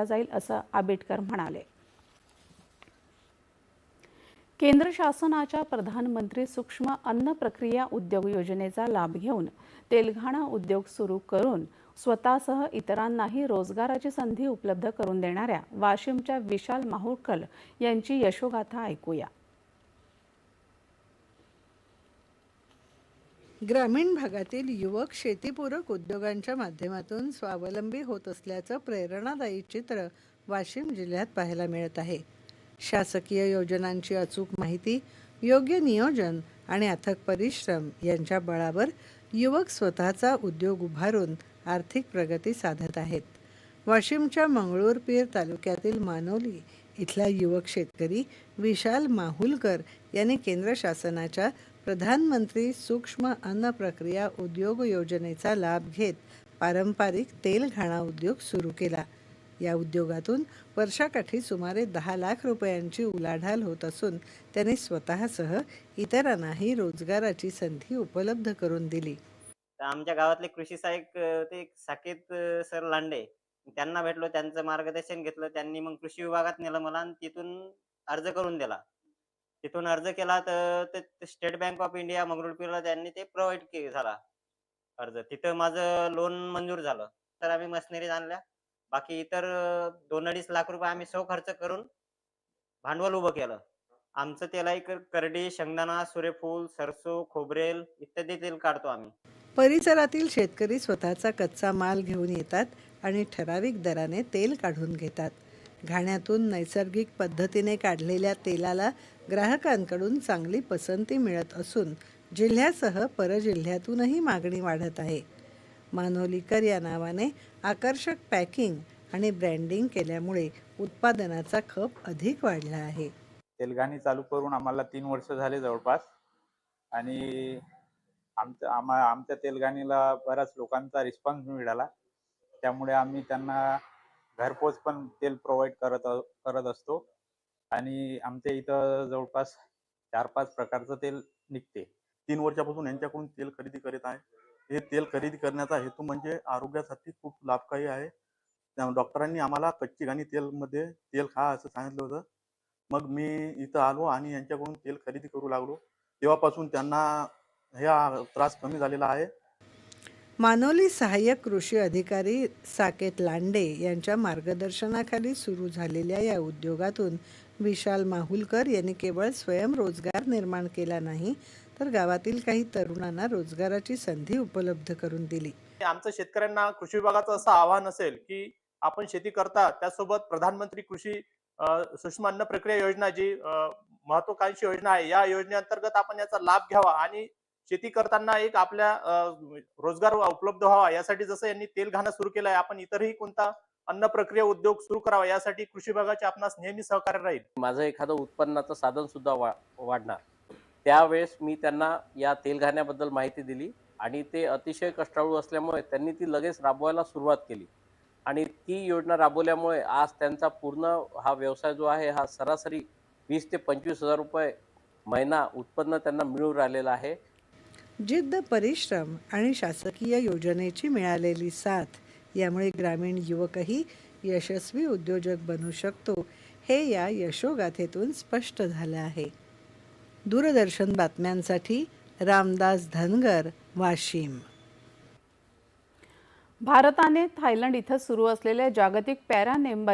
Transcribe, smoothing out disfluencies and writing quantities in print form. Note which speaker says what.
Speaker 1: जाईल असं आंबेडकर म्हणाले। केंद्र शासनाच्या प्रधानमंत्री सूक्ष्म अन्न प्रक्रिया उद्योग योजनेचा लाभ घेऊन तेलघाणा उद्योग सुरू करून स्वतःसह इतरांनाही रोजगाराची संधी उपलब्ध करून देणाऱ्या वाशिमच्या विशाल माहुरकर यांची यशोगाथा ऐकूया।
Speaker 2: ग्रामीण भागातील युवक शेतीपूरक उद्योगांच्या माध्यमातून स्वावलंबी होत असल्याचं प्रेरणादायी चित्र वाशिम जिल्ह्यात पाहायला मिळत आहे। शासकीय योजनांची अचूक माहिती, योग्य नियोजन आणि अथक परिश्रम यांच्या बळावर युवक स्वतःचा उद्योग उभारून आर्थिक प्रगती साधत आहेत। वाशिमच्या मंगळूरपीर तालुक्यातील मानोली इथला युवक शेतकरी विशाल माहुलकर यांनी केंद्र शासनाच्या प्रधानमंत्री सूक्ष्म अन्न प्रक्रिया उद्योग योजनेचा लाभ घेत पारंपरिक तेलघाणा उद्योग सुरू केला। या उद्योगातून वर्षाकाठी सुमारे 10 लाख रुपयांची उलाढाल होत असून त्यांनी स्वतःसह इतरांनाही रोजगाराची संधी उपलब्ध करून दिली।
Speaker 3: आमच्या गावातले कृषी सहाय्यक ते साकेत सर लांडे, त्यांना भेटलो, त्यांचं मार्गदर्शन घेतलं। त्यांनी मग कृषी विभागात नेलं मला आणि तिथून अर्ज करून दिला। तिथून अर्ज केला तर ते स्टेट बँक ऑफ इंडिया मंगरुळपीरला त्यांनी ते प्रोव्हाइड झाला अर्ज। तिथं माझं लोन मंजूर झालं। तर आम्ही मशिनरीज आणल्या। बाकी इतर 2-2.5 लाख रुपये आम्ही सौ खर्च करून भांडवल उभं केलं। आमचं तेलाही करडी, शेंगदाणा, सूर्यफूल, सरसो, खोबरेल इत्यादी तेल काढतो आम्ही।
Speaker 2: परिसरातील शेतकरी स्वतःचा कच्चा माल घेऊन येतात आणि ठराविक दराने तेल काढून घेतात। घाण्यातून नैसर्गिक पद्धतीने काढलेल्या तेलाला ग्राहकांकडून चांगली पसंती मिळत असून जिल्ह्यासह परजिल्ह्यातूनही मागणी वाढत आहे। मानोलीकर या नावाने आकर्षक पॅकिंग आणि ब्रँडिंग केल्यामुळे उत्पादनाचा खप अधिक वाढला आहे।
Speaker 4: तेलघाणी चालू करून आम्हाला 3 वर्ष झाले जवळपास आणि आमच्या तेलघाणीला बऱ्याच लोकांचा रिस्पॉन्स मिळाला। त्यामुळे आम्ही त्यांना घरपोच पण तेल प्रोव्हाइड करत असतो आणि आमच्या इथं जवळपास 4-5 प्रकारचं तेल निघते।
Speaker 5: 3 वर्षापासून यांच्याकडून तेल खरेदी करीत आहे। हे तेल खरेदी करण्याचा हेतू म्हणजे आरोग्यासाठी खूप लाभकारी आहे। डॉक्टरांनी आम्हाला कच्ची घाणी तेलमध्ये तेल खा असं सांगितलं होतं। मग मी इथं आलो आणि यांच्याकडून तेल खरेदी करू लागलो। तेव्हापासून त्यांना हा त्रास कमी झालेला आहे।
Speaker 2: मानोली सहाय्यक कृषी अधिकारी साकेत लांडे यांच्या मार्गदर्शनाखाली सुरू झालेल्या या उद्योगातून विशाल माहुलकर यांनी केवळ स्वयंरोजगार निर्माण केला नाही, तर गावातील काही तरुणांना रोजगाराची संधी उपलब्ध करून दिली।
Speaker 6: आमचं शेतकऱ्यांना कृषी विभागाचं असं आव्हान असेल की आपण शेती करता त्यासोबत प्रधानमंत्री कृषी सूक्ष्म अन्न प्रक्रिया योजना जी महत्वाकांक्षी योजना आहे, या योजनेअंतर्गत आपण याचा लाभ घ्यावा आणि शेती करताना एक आपल्या रोजगार उपलब्ध व्हावा यासाठी जसं यांनी तेलघाणा सुरू केलं आहे, आपण इतरही कोणता अन्न प्रक्रिया उद्योग सुरू करावा यासाठी कृषी विभागाचे आपणास नेहमी सहकार्य राहील।
Speaker 7: माझं एखादं उत्पन्नाचं साधन सुद्धा वाढणार। त्यावेळेस मी त्यांना या तेलघाण्याबद्दल माहिती दिली आणि ते अतिशय कष्टाळू असल्यामुळे त्यांनी ती लगेच राबवायला सुरुवात केली आणि ती योजना राबवल्यामुळे आज त्यांचा पूर्ण हा व्यवसाय जो आहे हा सरासरी 20 ते 25 हजार रुपये महिना उत्पन्न त्यांना मिळून राहिलेलं आहे।
Speaker 2: जिद्द, परिश्रम आणि शासकीय योजनेची मिळालेली साथ यामुळे ग्रामीण युवकही यशस्वी उद्योजक बनू शकतो, हे या यशोगाथेतून स्पष्ट झालं आहे। दूरदर्शन बातम्यांसाठी रामदास धनगर, वाशिम।
Speaker 1: भारताने थायलंड इथं सुरू असलेल्या जागतिक पॅरा नेमबाजी